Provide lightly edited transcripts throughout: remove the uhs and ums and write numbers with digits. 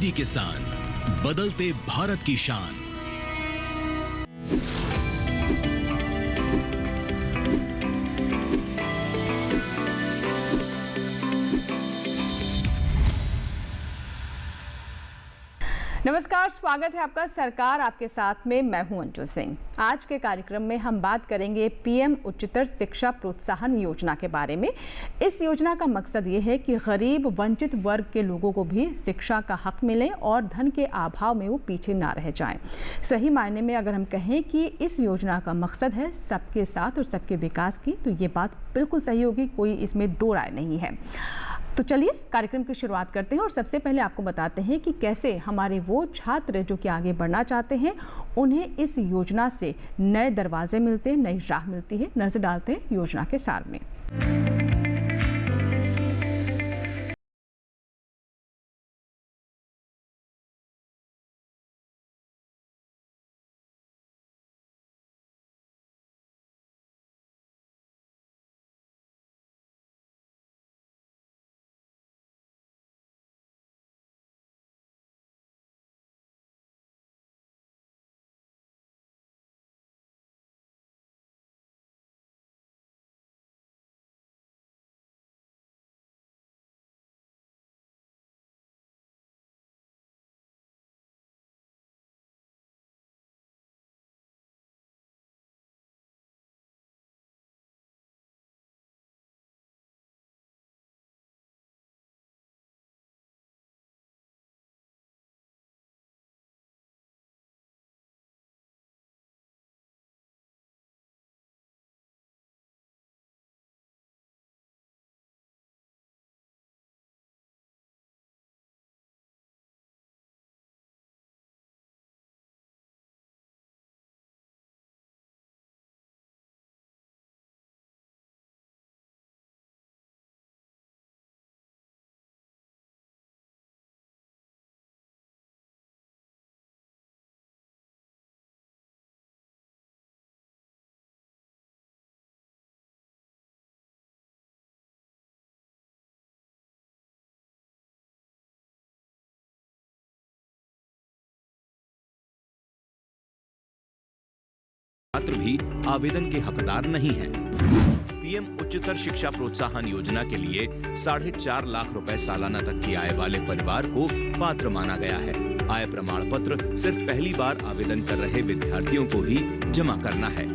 DD किसान, बदलते भारत की शान। नमस्कार, स्वागत है आपका सरकार आपके साथ में। मैं हूं अंजू सिंह। आज के कार्यक्रम में हम बात करेंगे पीएम उच्चतर शिक्षा प्रोत्साहन योजना के बारे में। इस योजना का मकसद ये है कि गरीब वंचित वर्ग के लोगों को भी शिक्षा का हक मिले और धन के अभाव में वो पीछे ना रह जाएं। सही मायने में अगर हम कहें कि इस योजना का मकसद है सबके साथ और सबके विकास की, तो ये बात बिल्कुल सही होगी, कोई इसमें दो राय नहीं है। तो चलिए कार्यक्रम की शुरुआत करते हैं और सबसे पहले आपको बताते हैं कि कैसे हमारे वो छात्र जो कि आगे बढ़ना चाहते हैं उन्हें इस योजना से नए दरवाजे मिलते हैं, नई राह मिलती है। नजर डालते हैं योजना के सार में। छात्र भी आवेदन के हकदार नहीं हैं। पीएम उच्चतर शिक्षा प्रोत्साहन योजना के लिए 4.5 लाख रुपए सालाना तक की आय वाले परिवार को पात्र माना गया है। आय प्रमाण पत्र सिर्फ पहली बार आवेदन कर रहे विद्यार्थियों को ही जमा करना है।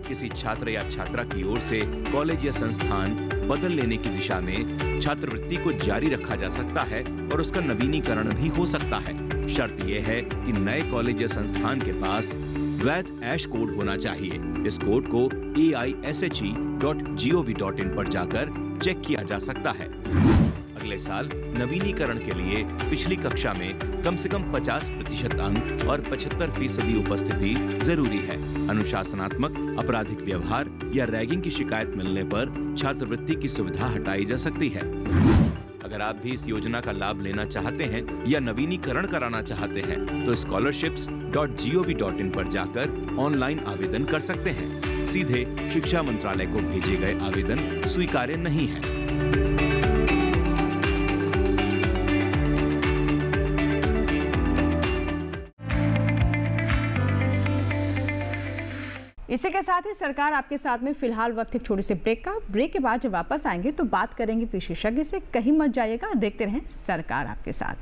किसी छात्र या छात्रा की ओर से कॉलेज या संस्थान बदल लेने की दिशा में छात्रवृत्ति को जारी रखा जा सकता है और उसका नवीनीकरण भी हो सकता है। शर्त यह है कि नए कॉलेज या संस्थान के पास वैध ऐश कोड होना चाहिए। इस कोड को aishe.gov.in पर जाकर चेक किया जा सकता है। अगले साल नवीनीकरण के लिए पिछली कक्षा में कम से कम 50% अंक और 75% उपस्थिति जरूरी है। अनुशासनात्मक, आपराधिक व्यवहार या रैगिंग की शिकायत मिलने पर छात्रवृत्ति की सुविधा हटाई जा सकती है। अगर आप भी इस योजना का लाभ लेना चाहते हैं या नवीनीकरण कराना चाहते हैं तो scholarships.gov.in पर जाकर ऑनलाइन आवेदन कर सकते हैं। सीधे शिक्षा मंत्रालय को भेजे गए आवेदन स्वीकार्य नहीं है। इसी के साथ ही सरकार आपके साथ में फिलहाल वक्त एक छोटे से ब्रेक का। ब्रेक के बाद जब वापस आएंगे तो बात करेंगे विशेषज्ञ से। कहीं मत जाइएगा, देखते रहें सरकार आपके साथ।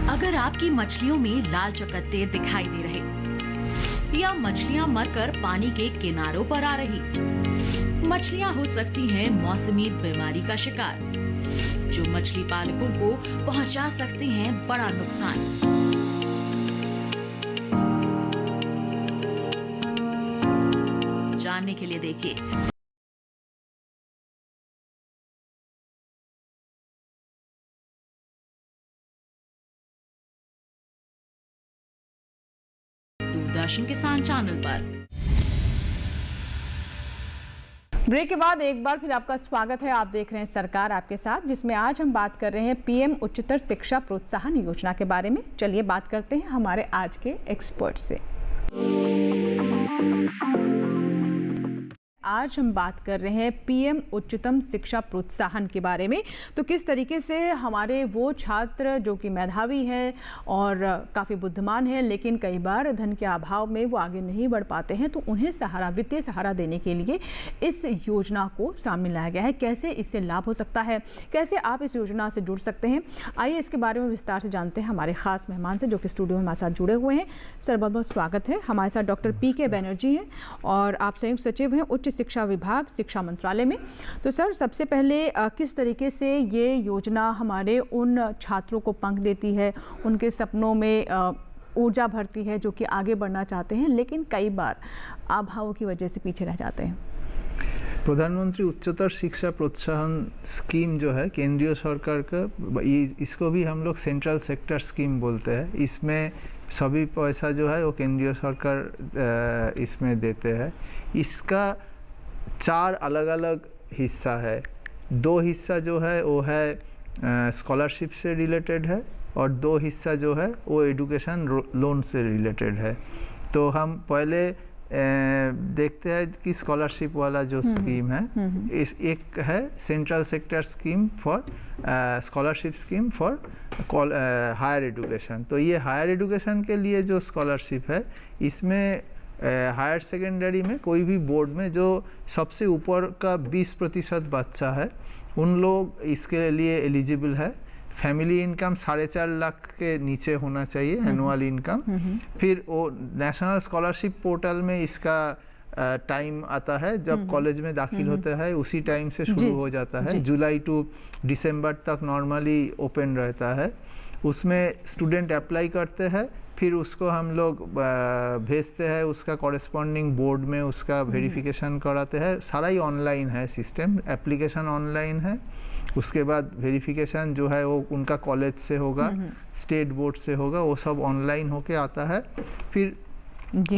अगर आपकी मछलियों में लाल चकत्ते दिखाई दे रहे या मछलियां मरकर पानी के किनारों पर आ रही, मछलियां हो सकती हैं मौसमी बीमारी का शिकार, जो मछली पालकों को पहुंचा सकती हैं बड़ा नुकसान। जानने के लिए देखिए दूरदर्शन किसान चैनल पर। ब्रेक के बाद एक बार फिर आपका स्वागत है। आप देख रहे हैं सरकार आपके साथ, जिसमें आज हम बात कर रहे हैं पीएम उच्चतर शिक्षा प्रोत्साहन योजना के बारे में। चलिए बात करते हैं हमारे आज के एक्सपर्ट से। आज हम बात कर रहे हैं पीएम उच्चतम शिक्षा प्रोत्साहन के बारे में। तो किस तरीके से हमारे वो छात्र जो कि मेधावी हैं और काफ़ी बुद्धिमान हैं, लेकिन कई बार धन के अभाव में वो आगे नहीं बढ़ पाते हैं, तो उन्हें सहारा, वित्तीय सहारा देने के लिए इस योजना को सामने लाया गया है। कैसे इससे लाभ हो सकता है, कैसे आप इस योजना से जुड़ सकते हैं, आइए इसके बारे में विस्तार से जानते हैं हमारे खास मेहमान से जो कि स्टूडियो में हमारे साथ जुड़े हुए हैं। सर बहुत बहुत स्वागत है। हमारे साथ डॉक्टर पीके बनर्जी हैं और आप संयुक्त सचिव हैं उच्च शिक्षा विभाग, शिक्षा मंत्रालय में। तो सर सबसे पहले किस तरीके से ये योजना हमारे उन छात्रों को पंख देती है, उनके सपनों में ऊर्जा भरती है जो कि आगे बढ़ना चाहते हैं लेकिन कई बार अभावों की वजह से पीछे रह जाते हैं? प्रधानमंत्री उच्चतर शिक्षा प्रोत्साहन स्कीम जो है केंद्रीय सरकार का, इसको भी हम लोग सेंट्रल सेक्टर स्कीम बोलते हैं। इसमें सभी पैसा जो है वो केंद्रीय सरकार इसमें देते हैं। इसका 4 अलग अलग हिस्सा है। 2 हिस्सा जो है वो है स्कॉलरशिप से रिलेटेड है और 2 हिस्सा जो है वो एजुकेशन लोन से रिलेटेड है। तो हम पहले देखते हैं कि स्कॉलरशिप वाला जो स्कीम है, इस एक है central sector scheme for scholarship scheme for higher education. तो ये हायर एजुकेशन के लिए जो स्कॉलरशिप है, इसमें हायर सेकेंडरी में कोई भी बोर्ड में जो सबसे ऊपर का 20% बच्चा है, उन लोग इसके लिए एलिजिबल है। फैमिली इनकम 4.5 लाख के नीचे होना चाहिए एनुअल इनकम। फिर वो नेशनल स्कॉलरशिप पोर्टल में इसका टाइम आता है जब कॉलेज में दाखिल होता है, उसी टाइम से शुरू हो जाता है। जुलाई टू दिसंबर तक नॉर्मली ओपन रहता है। उसमें स्टूडेंट अप्लाई करते हैं, फिर उसको हम लोग भेजते हैं उसका कॉरेस्पॉन्डिंग बोर्ड में, उसका वेरिफिकेशन कराते हैं। सारा ही ऑनलाइन है सिस्टम, एप्लीकेशन ऑनलाइन है। उसके बाद वेरिफिकेशन जो है वो उनका कॉलेज से होगा, स्टेट बोर्ड से होगा, वो सब ऑनलाइन होके आता है। फिर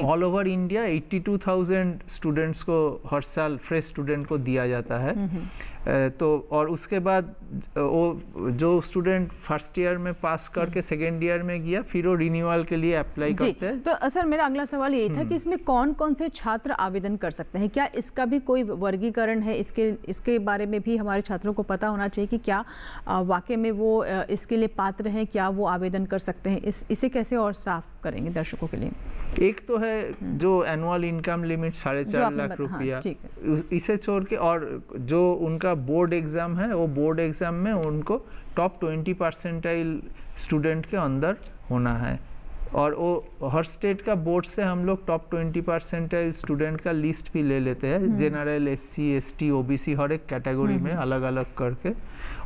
ऑल ओवर इंडिया 82,000 स्टूडेंट्स को हर साल फ्रेश स्टूडेंट को दिया जाता है। तो और उसके बाद वो जो स्टूडेंट फर्स्ट ईयर में पास करके सेकेंड ईयर में गया, फिर वो रिन्यूअल के लिए अप्लाई करते हैं। तो सर मेरा अगला सवाल ये था कि इसमें कौन कौन से छात्र आवेदन कर सकते हैं? क्या इसका भी कोई वर्गीकरण है? इसके बारे में भी हमारे छात्रों को पता होना चाहिए कि क्या वाकई में वो इसके लिए पात्र हैं, क्या वो आवेदन कर सकते हैं? इसे कैसे और साफ करेंगे दर्शकों के लिए? एक तो है जो एनुअल इनकम लिमिट 4.5 लाख रुपया, इसे छोड़ के और जो उनका बोर्ड एग्ज़ाम है, वो बोर्ड एग्ज़ाम में उनको टॉप 20% स्टूडेंट के अंदर होना है। और वो हर स्टेट का बोर्ड से हम लोग टॉप 20% स्टूडेंट का लिस्ट भी ले लेते हैं, जनरल, SC, ST, OBC हर एक कैटेगरी में अलग अलग करके,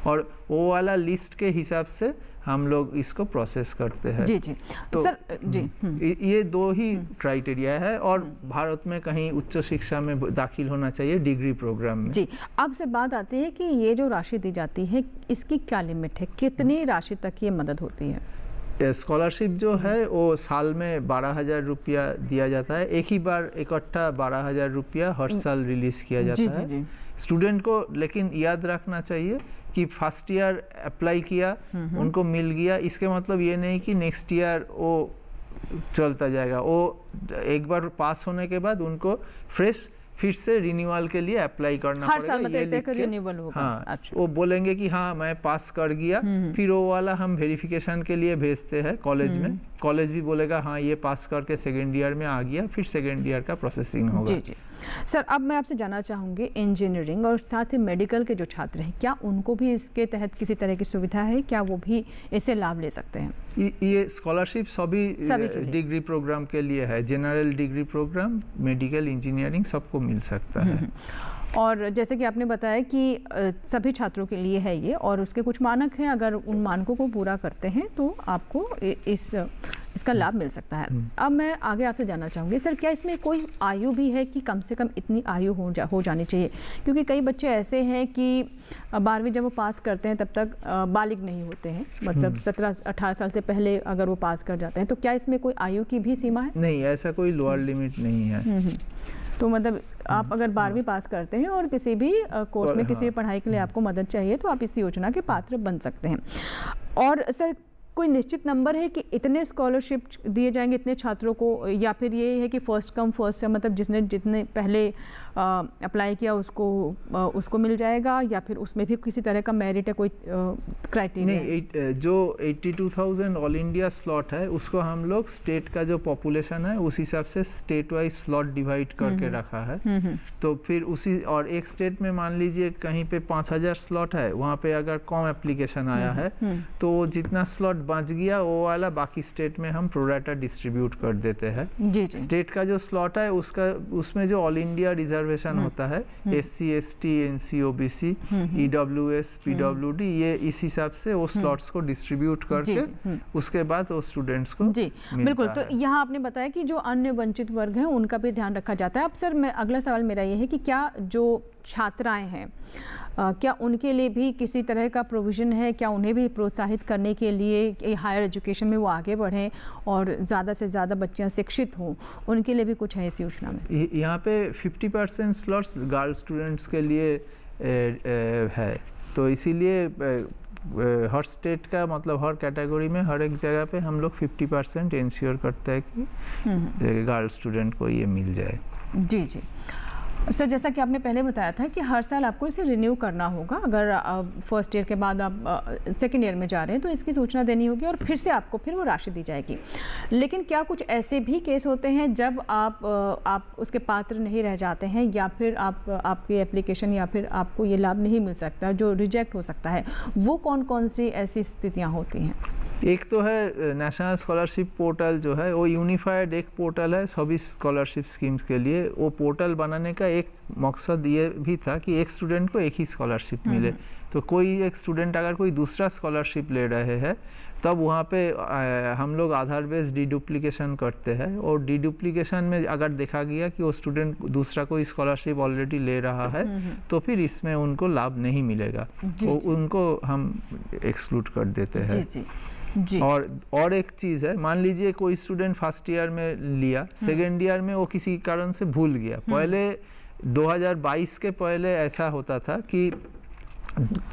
और वो वाला लिस्ट के हिसाब से हम लोग इसको प्रोसेस करते हैं। जी तो सर जी ये 2 ही क्राइटेरिया है। और भारत में कहीं उच्च शिक्षा में दाखिल होना चाहिए डिग्री प्रोग्राम में। जी अब से बात आती है कि ये जो राशि दी जाती है इसकी क्या लिमिट है, कितनी राशि तक ये मदद होती है? स्कॉलरशिप जो है वो साल में 12,000 रुपया दिया जाता है। एक ही बार इकट्ठा 12,000 रुपया हर साल रिलीज किया जाता है स्टूडेंट को। लेकिन याद रखना चाहिए कि फर्स्ट ईयर अप्लाई किया, उनको मिल गया, इसके मतलब ये नहीं कि नेक्स्ट ईयर वो चलता जाएगा। वो एक बार पास होने के बाद उनको फ्रेश फिर से रिन्यूअल के लिए अप्लाई करना हर पड़ेगा। साल मतलब रिन्यूअल होगा। हाँ, अच्छा। वो बोलेंगे कि हाँ मैं पास कर गया, फिर वो वाला हम वेरिफिकेशन के लिए भेजते हैं कॉलेज में। कॉलेज भी बोलेगा हाँ ये पास करके सेकेंड ईयर में आ गया, फिर सेकेंड ईयर का प्रोसेसिंग होगा। जी सर अब मैं आपसे जानना चाहूँगी, इंजीनियरिंग और साथ ही मेडिकल के जो छात्र हैं, क्या उनको भी इसके तहत किसी तरह की सुविधा है? क्या वो भी इससे लाभ ले सकते हैं? ये स्कॉलरशिप सभी डिग्री प्रोग्राम के लिए है। General degree program, medical, engineering सबको मिल सकता है। और जैसे कि आपने बताया कि सभी छात्रों के लिए है ये, और उसके कुछ मानक हैं, अगर उन मानकों को पूरा करते हैं तो आपको इसका लाभ मिल सकता है। अब मैं आगे आपसे जानना चाहूँगी सर, क्या इसमें कोई आयु भी है कि कम से कम इतनी आयु हो जानी चाहिए? क्योंकि कई बच्चे ऐसे हैं कि 12वीं जब वो पास करते हैं तब तक बालिग नहीं होते हैं, मतलब 17-18 साल से पहले अगर वो पास कर जाते हैं, तो क्या इसमें कोई आयु की भी सीमा है? नहीं, ऐसा कोई लोअर लिमिट नहीं है। तो मतलब आप अगर 12वीं पास करते हैं और किसी भी कोर्स में किसी भी पढ़ाई के लिए आपको मदद चाहिए तो आप इस योजना के पात्र बन सकते हैं। और सर कोई निश्चित नंबर है कि इतने स्कॉलरशिप दिए जाएंगे इतने छात्रों को, या फिर ये है कि फर्स्ट कम फर्स्ट सर्व, मतलब जितने पहले अप्लाई किया उसको मिल जाएगा, या फिर उसमें भी किसी तरह का मेरिट है, कोई क्राइटेरिया? नहीं, जो 82,000 ऑल इंडिया स्लॉट है उसको हम लोग स्टेट का जो पॉपुलेशन है उस हिसाब से स्टेट वाइज स्लॉट डिवाइड करके रखा है। तो फिर उसी, और एक स्टेट में मान लीजिए कहीं पे 5,000 स्लॉट है, वहाँ पे अगर कम एप्लीकेशन आया है तो जितना स्लॉट बच गया वो वाला बाकी स्टेट में हम प्रोराटा डिस्ट्रीब्यूट कर देते हैं। स्टेट का जो स्लॉट है उसमें जो ऑल इंडिया रिजर्वेशन होता है, SC ST NC OBC EWS PWD, ये इस हिसाब से वो स्लॉट्स को डिस्ट्रीब्यूट करके उसके बाद वो स्टूडेंट्स को बिल्कुल। तो यहाँ आपने बताया कि जो अन्य वंचित वर्ग हैं उनका भी ध्यान रखा जाता है। अब सर अगला सवाल मेरा ये है कि क्या जो छात्राएं हैं क्या उनके लिए भी किसी तरह का प्रोविज़न है, क्या उन्हें भी प्रोत्साहित करने के लिए हायर एजुकेशन में वो आगे बढ़ें और ज़्यादा से ज़्यादा बच्चियाँ शिक्षित हों, उनके लिए भी कुछ है इस योजना में? यहाँ पे 50% स्लॉट्स गर्ल स्टूडेंट्स के लिए है, तो इसीलिए हर स्टेट का मतलब हर कैटेगरी में हर एक जगह पे हम लोग 50% इंश्योर करते हैं कि गर्ल स्टूडेंट को ये मिल जाए। जी जी सर, जैसा कि आपने पहले बताया था कि हर साल आपको इसे रिन्यू करना होगा। अगर फर्स्ट ईयर के बाद आप सेकेंड ईयर में जा रहे हैं तो इसकी सूचना देनी होगी और फिर वो राशि दी जाएगी। लेकिन क्या कुछ ऐसे भी केस होते हैं जब आप उसके पात्र नहीं रह जाते हैं, या फिर आपकी एप्लीकेशन या फिर आपको ये लाभ नहीं मिल सकता, जो रिजेक्ट हो सकता है, वो कौन कौन सी ऐसी स्थितियाँ होती हैं? एक तो है नेशनल स्कॉलरशिप पोर्टल जो है वो यूनिफाइड एक पोर्टल है सभी स्कॉलरशिप स्कीम्स के लिए। वो पोर्टल बनाने का एक मकसद ये भी था कि एक स्टूडेंट को एक ही स्कॉलरशिप मिले। तो कोई एक स्टूडेंट अगर कोई दूसरा स्कॉलरशिप ले रहे हैं तब वहाँ पे हम लोग आधार बेस्ड डीडुप्लीकेशन करते हैं, और डीडुप्लीकेशन में अगर देखा गया कि वो स्टूडेंट दूसरा कोई स्कॉलरशिप ऑलरेडी ले रहा है तो फिर इसमें उनको लाभ नहीं मिलेगा, तो उनको हम एक्सक्लूड कर देते हैं। जी। और एक चीज़ है, मान लीजिए कोई स्टूडेंट फर्स्ट ईयर में लिया, सेकेंड ईयर में वो किसी कारण से भूल गया। पहले 2022 के पहले ऐसा होता था कि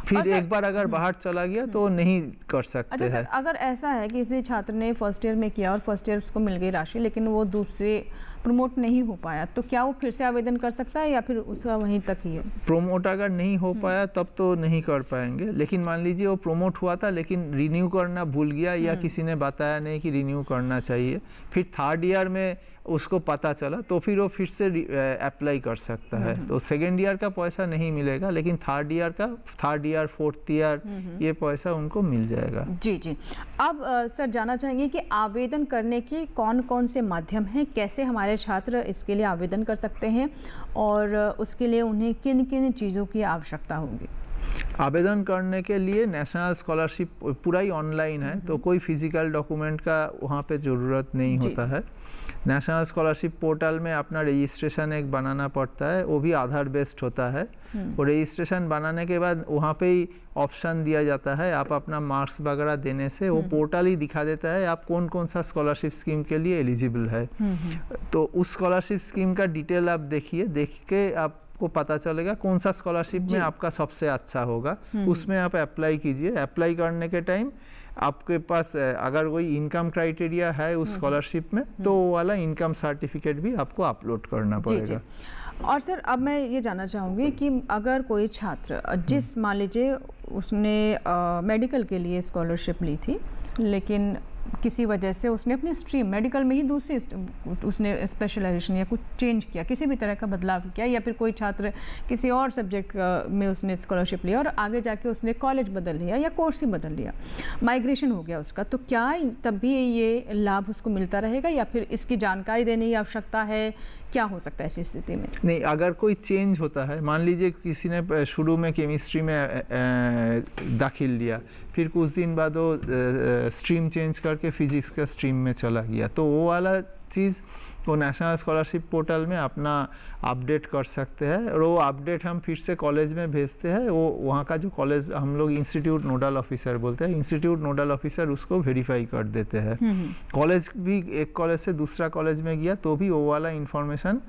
फिर एक बार अगर बाहर चला गया तो नहीं कर सकते हैं। अगर ऐसा है कि किसी छात्र ने फर्स्ट ईयर में किया और फर्स्ट ईयर उसको मिल गई राशि, लेकिन वो दूसरे प्रमोट नहीं हो पाया, तो क्या वो फिर से आवेदन कर सकता है या फिर उसका वहीं तक ही है? प्रोमोट अगर नहीं हो पाया तब तो नहीं कर पाएंगे, लेकिन मान लीजिए वो प्रोमोट हुआ था लेकिन रिन्यू करना भूल गया या किसी ने बताया नहीं कि रिन्यू करना चाहिए, फिर थर्ड ईयर में उसको पता चला तो फिर वो फिर से अप्लाई कर सकता है। तो सेकेंड ईयर का पैसा नहीं मिलेगा, लेकिन थर्ड ईयर फोर्थ ईयर ये पैसा उनको मिल जाएगा। जी जी। अब सर जानना चाहेंगे कि आवेदन करने के कौन कौन से माध्यम हैं, कैसे हमारे छात्र इसके लिए आवेदन कर सकते हैं और उसके लिए उन्हें किन किन चीज़ों की आवश्यकता होगी? आवेदन करने के लिए नेशनल स्कॉलरशिप पूरा ही ऑनलाइन है, तो कोई फिजिकल डॉक्यूमेंट का वहाँ पे ज़रूरत नहीं होता है। नेशनल स्कॉलरशिप पोर्टल में अपना रजिस्ट्रेशन एक बनाना पड़ता है, वो भी आधार बेस्ड होता है। और रजिस्ट्रेशन बनाने के बाद वहाँ पे ही ऑप्शन दिया जाता है, आप अपना मार्क्स वगैरह देने से वो पोर्टल ही दिखा देता है आप कौन कौन सा स्कॉलरशिप स्कीम के लिए एलिजिबल है। तो उस स्कॉलरशिप स्कीम का डिटेल आप देखिए, देख के आपको पता चलेगा कौन सा स्कॉलरशिप में आपका सबसे अच्छा होगा, उसमें आप अप्लाई कीजिए। अप्लाई करने के टाइम आपके पास अगर कोई इनकम क्राइटेरिया है उस स्कॉलरशिप में तो वो वाला इनकम सर्टिफिकेट भी आपको अपलोड करना पड़ेगा। और सर अब मैं ये जानना चाहूँगी कि अगर कोई छात्र जिस मान लीजिए उसने मेडिकल के लिए स्कॉलरशिप ली थी, लेकिन किसी वजह से उसने अपनी स्ट्रीम मेडिकल में ही दूसरी उसने स्पेशलाइजेशन या कुछ चेंज किया, किसी भी तरह का बदलाव किया, या फिर कोई छात्र किसी और सब्जेक्ट में उसने स्कॉलरशिप लिया और आगे जाके उसने कॉलेज बदल लिया या कोर्स ही बदल लिया, माइग्रेशन हो गया उसका, तो क्या तब भी ये लाभ उसको मिलता रहेगा या फिर इसकी जानकारी देने की आवश्यकता है? क्या हो सकता है ऐसी स्थिति में? नहीं, अगर कोई चेंज होता है, मान लीजिए किसी ने शुरू में केमिस्ट्री में दाखिल लिया, फिर कुछ दिन बाद वो स्ट्रीम चेंज करके फिजिक्स का स्ट्रीम में चला गया, तो वो वाला चीज़ वो नेशनल स्कॉलरशिप पोर्टल में अपना अपडेट कर सकते हैं, और वो अपडेट हम फिर से कॉलेज में भेजते हैं। वो वहाँ का जो कॉलेज हम लोग इंस्टीट्यूट नोडल ऑफिसर बोलते हैं, इंस्टीट्यूट नोडल ऑफिसर उसको वेरीफाई कर देते हैं। कॉलेज भी एक कॉलेज से दूसरा कॉलेज में गया तो भी वो वाला इंफॉर्मेशन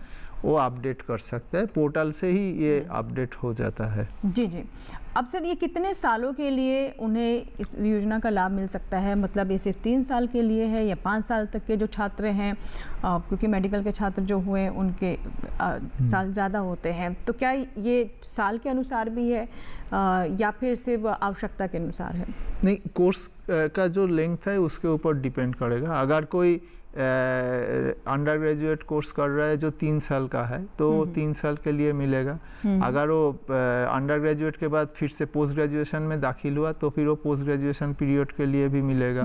वो अपडेट कर सकता है, पोर्टल से ही ये अपडेट हो जाता है। जी जी। अब सर, ये कितने सालों के लिए उन्हें इस योजना का लाभ मिल सकता है? मतलब ये सिर्फ 3 साल के लिए है या 5 साल तक के जो छात्र हैं, क्योंकि मेडिकल के छात्र जो हुए उनके साल ज़्यादा होते हैं, तो क्या ये साल के अनुसार भी है या फिर सिर्फ आवश्यकता के अनुसार है? नहीं, कोर्स का जो लेंथ है उसके ऊपर डिपेंड करेगा। अगर कोई अंडर ग्रेजुएट कोर्स कर रहा है जो 3 साल का है तो 3 साल के लिए मिलेगा। अगर वो अंडर ग्रेजुएट के बाद फिर से पोस्ट ग्रेजुएशन में दाखिल हुआ तो फिर वो पोस्ट ग्रेजुएशन पीरियड के लिए भी मिलेगा।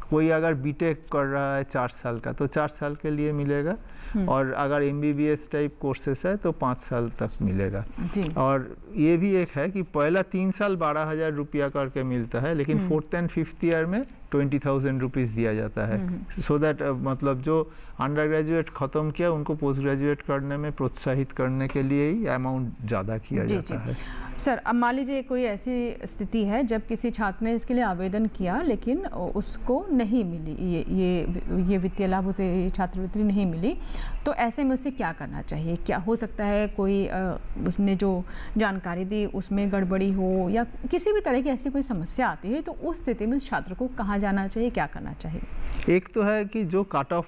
कोई अगर बीटेक कर रहा है 4 साल का तो 4 साल के लिए मिलेगा, और अगर MBBS टाइप कोर्सेस है तो 5 साल तक मिलेगा। और ये भी एक है कि पहला 3 साल 12,000 रुपया करके मिलता है, लेकिन 4th and 5th ईयर में 20,000 रुपीज़ दिया जाता है। सो दैट मतलब जो अंडर ग्रेजुएट ख़त्म किया उनको पोस्ट ग्रेजुएट करने में प्रोत्साहित करने के लिए ही अमाउंट ज़्यादा किया जाता है। सर, अब मान लीजिए कोई ऐसी स्थिति है जब किसी छात्र ने इसके लिए आवेदन किया लेकिन उसको नहीं मिली, ये वित्तीय लाभ, उसे छात्रवृत्ति नहीं मिली, तो ऐसे में उसे क्या करना चाहिए? क्या हो सकता है कोई उसने जो जानकारी दी उसमें गड़बड़ी हो या किसी भी तरह की ऐसी कोई समस्या आती है, तो उस स्थिति में उस छात्र को कहाँ जाना चाहिए, क्या करना चाहिए? एक तो है कि जो कट ऑफ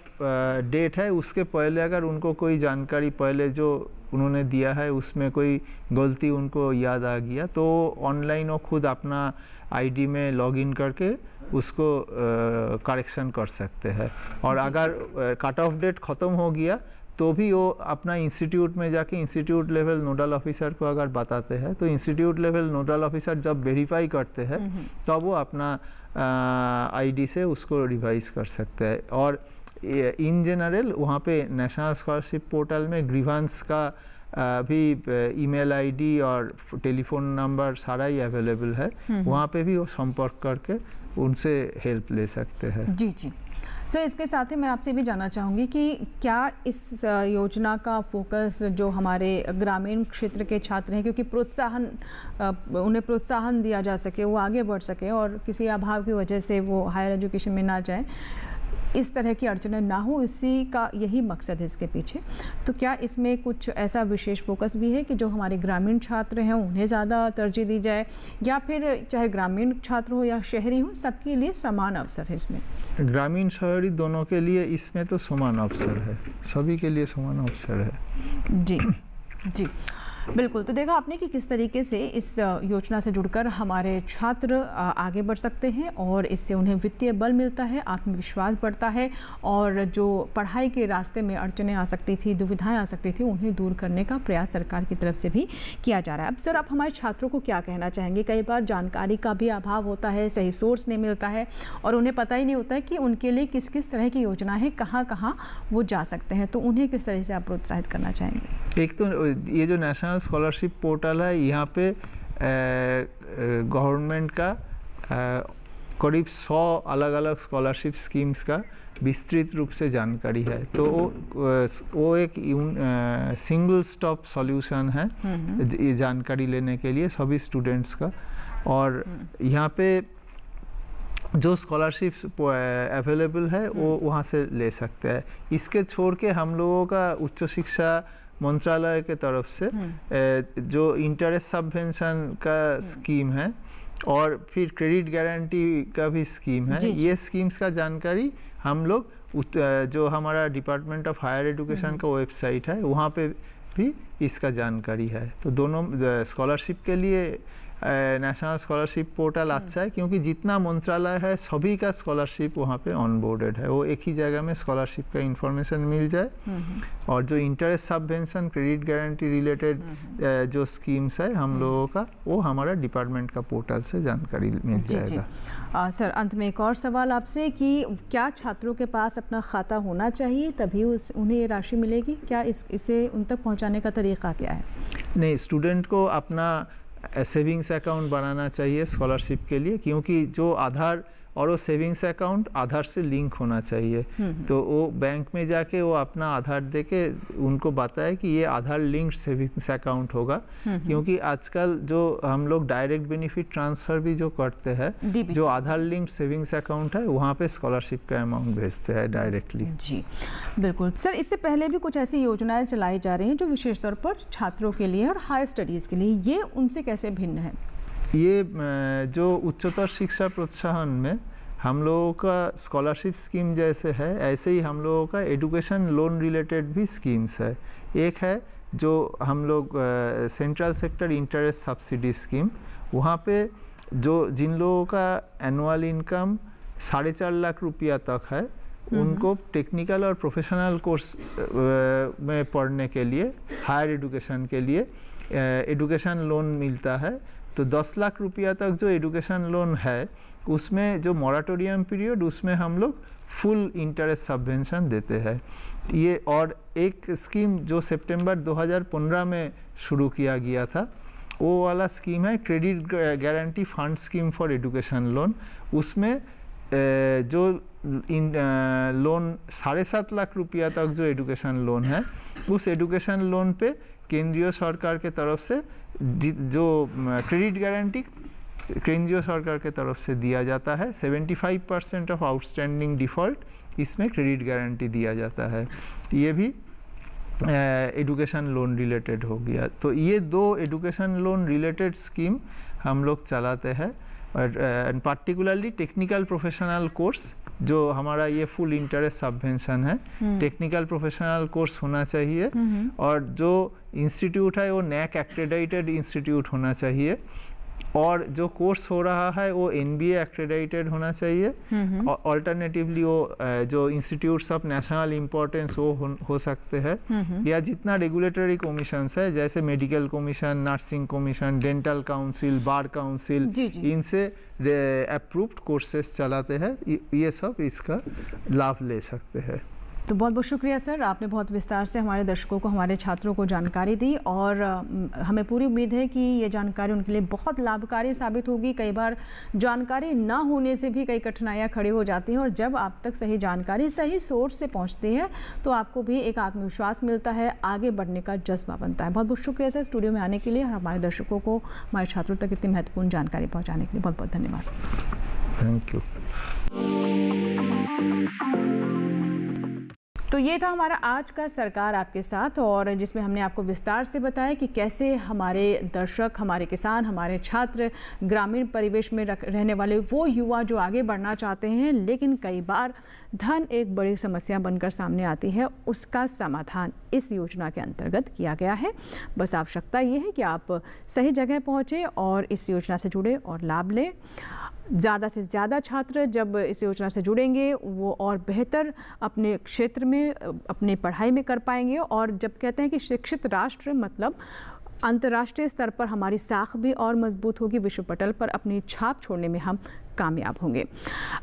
डेट है उसके पहले अगर उनको कोई जानकारी पहले जो उन्होंने दिया है उसमें कोई गलती उनको याद आ गया तो ऑनलाइन वो खुद अपना आईडी में लॉगिन करके उसको करेक्शन कर सकते हैं। और अगर कट ऑफ डेट ख़त्म हो गया तो भी वो अपना इंस्टीट्यूट में जाके इंस्टीट्यूट लेवल नोडल ऑफिसर को अगर बताते हैं तो इंस्टीट्यूट लेवल नोडल ऑफिसर जब वेरीफाई करते हैं तब वो अपना आईडी से उसको रिवाइज कर सकते हैं। और इन जनरल वहाँ पे नेशनल स्कॉलरशिप पोर्टल में ग्रीवांस का भी ईमेल आईडी और टेलीफोन नंबर सारा ही अवेलेबल है, वहाँ पे भी वो संपर्क करके उनसे हेल्प ले सकते हैं। जी जी सर, इसके साथ ही मैं आपसे भी जानना चाहूँगी कि क्या इस योजना का फोकस जो हमारे ग्रामीण क्षेत्र के छात्र हैं, क्योंकि उन्हें प्रोत्साहन दिया जा सके, वो आगे बढ़ सके और किसी अभाव की वजह से वो हायर एजुकेशन में ना जाए, इस तरह की अड़चनें ना हो, इसी का यही मकसद है इसके पीछे, तो क्या इसमें कुछ ऐसा विशेष फोकस भी है कि जो हमारे ग्रामीण छात्र हैं उन्हें ज़्यादा तरजीह दी जाए, या फिर चाहे ग्रामीण छात्र हो या शहरी हो सबके लिए समान अवसर है इसमें? ग्रामीण शहरी दोनों के लिए इसमें तो समान अवसर है, सभी के लिए समान अवसर है। जी जी बिल्कुल। तो देखा आपने कि किस तरीके से इस योजना से जुड़कर हमारे छात्र आगे बढ़ सकते हैं और इससे उन्हें वित्तीय बल मिलता है, आत्मविश्वास बढ़ता है और जो पढ़ाई के रास्ते में अड़चनें आ सकती थी, दुविधाएं आ सकती थी, उन्हें दूर करने का प्रयास सरकार की तरफ से भी किया जा रहा है। अब सर, आप हमारे छात्रों को क्या कहना चाहेंगे? कई बार जानकारी का भी अभाव होता है, सही सोर्स नहीं मिलता है और उन्हें पता ही नहीं होता है कि उनके लिए किस किस तरह की योजना है, कहाँ कहाँ वो जा सकते हैं, तो उन्हें किस तरह से आप प्रोत्साहित करना चाहेंगे? एक तो ये जो नेशनल स्कॉलरशिप पोर्टल है, यहाँ पे गवर्नमेंट का करीब 100 अलग अलग स्कॉलरशिप स्कीम्स का विस्तृत रूप से जानकारी है। तो वो एक सिंगल स्टॉप सॉल्यूशन है ये जानकारी लेने के लिए सभी स्टूडेंट्स का। और यहाँ पे जो स्कॉलरशिप अवेलेबल है वो वहाँ से ले सकते हैं। इसके छोड़ के हम लोगों का उच्च शिक्षा मंत्रालय के तरफ से जो इंटरेस्ट सबवेंशन का स्कीम है और फिर क्रेडिट गारंटी का भी स्कीम है, ये स्कीम्स का जानकारी हम लोग जो हमारा डिपार्टमेंट ऑफ हायर एजुकेशन का वेबसाइट है वहाँ पे भी इसका जानकारी है। तो दोनों स्कॉलरशिप के लिए नेशनल स्कॉलरशिप पोर्टल अच्छा है क्योंकि जितना मंत्रालय है सभी का स्कॉलरशिप वहाँ पे ऑनबोर्डेड है, वो एक ही जगह में स्कॉलरशिप का इंफॉर्मेशन मिल जाए। और जो interest subvention credit guarantee related जो स्कीम्स है हम लोगों का, वो हमारा डिपार्टमेंट का पोर्टल से जानकारी मिल जाएगा। सर, अंत में एक और सवाल आपसे कि क्या छात्रों के पास अपना खाता होना चाहिए तभी उन्हें ये राशि मिलेगी? क्या इसे उन तक पहुँचाने का तरीका क्या है? नहीं, स्टूडेंट को अपना सेविंग्स अकाउंट बनाना चाहिए स्कॉलरशिप के लिए, क्योंकि जो आधार और वो सेविंग्स अकाउंट आधार से लिंक होना चाहिए। तो वो बैंक में जाके वो अपना आधार देके उनको बताए कि ये आधार लिंक्ड सेविंग्स अकाउंट होगा, क्योंकि आजकल जो हम लोग डायरेक्ट बेनिफिट ट्रांसफ़र भी जो करते हैं, जो आधार लिंक्ड सेविंग्स अकाउंट है वहाँ पे स्कॉलरशिप का अमाउंट भेजते हैं डायरेक्टली। जी बिल्कुल सर, इससे पहले भी कुछ ऐसी योजनाएं चलाई जा रही हैं जो विशेष तौर पर छात्रों के लिए और हायर स्टडीज़ के लिए, ये उनसे कैसे भिन्न है? ये जो उच्चतर शिक्षा प्रोत्साहन में हम लोगों का स्कॉलरशिप स्कीम जैसे है, ऐसे ही हम लोगों का एजुकेशन लोन रिलेटेड भी स्कीम्स है। एक है जो हम लोग central sector interest subsidy scheme, वहाँ पे जो जिन लोगों का एनुअल इनकम 4.5 लाख रुपया तक है, उनको टेक्निकल और प्रोफेशनल कोर्स में पढ़ने के लिए, हायर एजुकेशन के लिए एजुकेशन लोन मिलता है। तो 10 लाख रुपया तक जो एजुकेशन लोन है, उसमें जो मॉरेटोरियम पीरियड, उसमें हम लोग फुल इंटरेस्ट सबवेंशन देते हैं। ये और एक स्कीम जो सितंबर 2015 में शुरू किया गया था, वो वाला स्कीम है credit guarantee fund scheme for education loan. उसमें जो लोन 7.5 लाख रुपया तक जो एजुकेशन लोन है, उस एजुकेशन लोन पे केंद्रीय सरकार के तरफ से जो क्रेडिट गारंटी केंद्रीय सरकार के तरफ से दिया जाता है, 75% ऑफ आउटस्टैंडिंग डिफ़ॉल्ट इसमें क्रेडिट गारंटी दिया जाता है। ये भी एजुकेशन लोन रिलेटेड हो गया। तो ये 2 एजुकेशन लोन रिलेटेड स्कीम हम लोग चलाते हैं। और पार्टिकुलरली टेक्निकल प्रोफेशनल कोर्स, जो हमारा ये फुल इंटरेस्ट सबवेंशन है, टेक्निकल प्रोफेशनल कोर्स होना चाहिए, और जो इंस्टीट्यूट है वो NAAC एक्रेडिटेड इंस्टीट्यूट होना चाहिए, और जो कोर्स हो रहा है वो NBA एक्रेडिटेड होना चाहिए। और ऑल्टरनेटिवली वो जो इंस्टीट्यूट्स ऑफ नेशनल इम्पोर्टेंस वो हो सकते हैं, या जितना रेगुलेटरी कमीशंस है जैसे medical commission, nursing commission, dental council, bar council, इनसे अप्रूव्ड कोर्सेज चलाते हैं, ये सब इसका लाभ ले सकते हैं। तो बहुत बहुत शुक्रिया सर, आपने बहुत विस्तार से हमारे दर्शकों को, हमारे छात्रों को जानकारी दी, और हमें पूरी उम्मीद है कि ये जानकारी उनके लिए बहुत लाभकारी साबित होगी। कई बार जानकारी ना होने से भी कई कठिनाइयाँ खड़ी हो जाती हैं, और जब आप तक सही जानकारी सही सोर्स से पहुँचती है तो आपको भी एक आत्मविश्वास मिलता है, आगे बढ़ने का जज्बा बनता है। बहुत बहुत शुक्रिया सर स्टूडियो में आने के लिए, और हमारे दर्शकों को, हमारे छात्रों तक इतनी महत्वपूर्ण जानकारी पहुँचाने के लिए बहुत बहुत धन्यवाद। Thank you. तो ये था हमारा आज का सरकार आपके साथ, और जिसमें हमने आपको विस्तार से बताया कि कैसे हमारे दर्शक, हमारे किसान, हमारे छात्र, ग्रामीण परिवेश में रहने वाले वो युवा जो आगे बढ़ना चाहते हैं, लेकिन कई बार धन एक बड़ी समस्या बनकर सामने आती है, उसका समाधान इस योजना के अंतर्गत किया गया है। बस आवश्यकता ये है कि आप सही जगह पहुँचें और इस योजना से जुड़े और लाभ लें। ज़्यादा से ज़्यादा छात्र जब इस योजना से जुड़ेंगे, वो और बेहतर अपने क्षेत्र में अपनी पढ़ाई में कर पाएंगे। और जब कहते हैं कि शिक्षित राष्ट्र मतलब अंतर्राष्ट्रीय स्तर पर हमारी साख भी और मजबूत होगी, विश्व पटल पर अपनी छाप छोड़ने में हम कामयाब होंगे।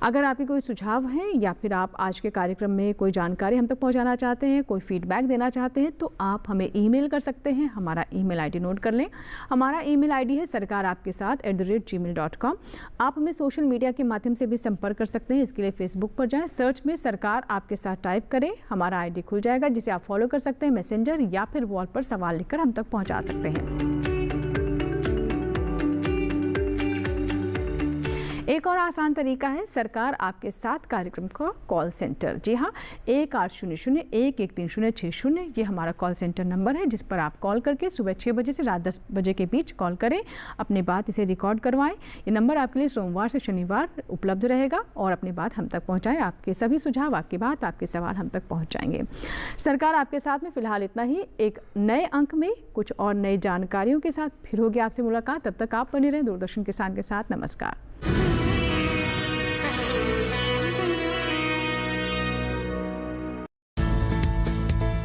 अगर आपके कोई सुझाव हैं, या फिर आप आज के कार्यक्रम में कोई जानकारी हम तक पहुंचाना चाहते हैं, कोई फीडबैक देना चाहते हैं, तो आप हमें ईमेल कर सकते हैं। हमारा ईमेल आईडी नोट कर लें। हमारा ईमेल आईडी है sarkaraapkesaath@gmail.com। आप हमें सोशल मीडिया के माध्यम से भी संपर्क कर सकते हैं। इसके लिए फेसबुक पर जाएं, सर्च में सरकार आपके साथ टाइप करें, हमारा आईडी खुल जाएगा, जिसे आप फॉलो कर सकते हैं। मैसेंजर या फिर वॉल पर सवाल लिखकर हम तक पहुँचा सकते हैं। एक और आसान तरीका है सरकार आपके साथ कार्यक्रम का कॉल सेंटर। जी हाँ, 1800-1130-60, ये हमारा कॉल सेंटर नंबर है, जिस पर आप कॉल करके सुबह 6 बजे से रात 10 बजे के बीच कॉल करें, अपनी बात इसे रिकॉर्ड करवाएं। ये नंबर आपके लिए सोमवार से शनिवार उपलब्ध रहेगा, और अपनी बात हम तक पहुँचाएँ। आपके सभी सुझाव, आपकी बात, आपके सवाल हम तक पहुँच जाएंगे। सरकार आपके साथ में फ़िलहाल इतना ही। एक नए अंक में कुछ और नई जानकारियों के साथ फिर होगी आपसे मुलाकात। तब तक आप बने रहें दूरदर्शन किसान के साथ। नमस्कार।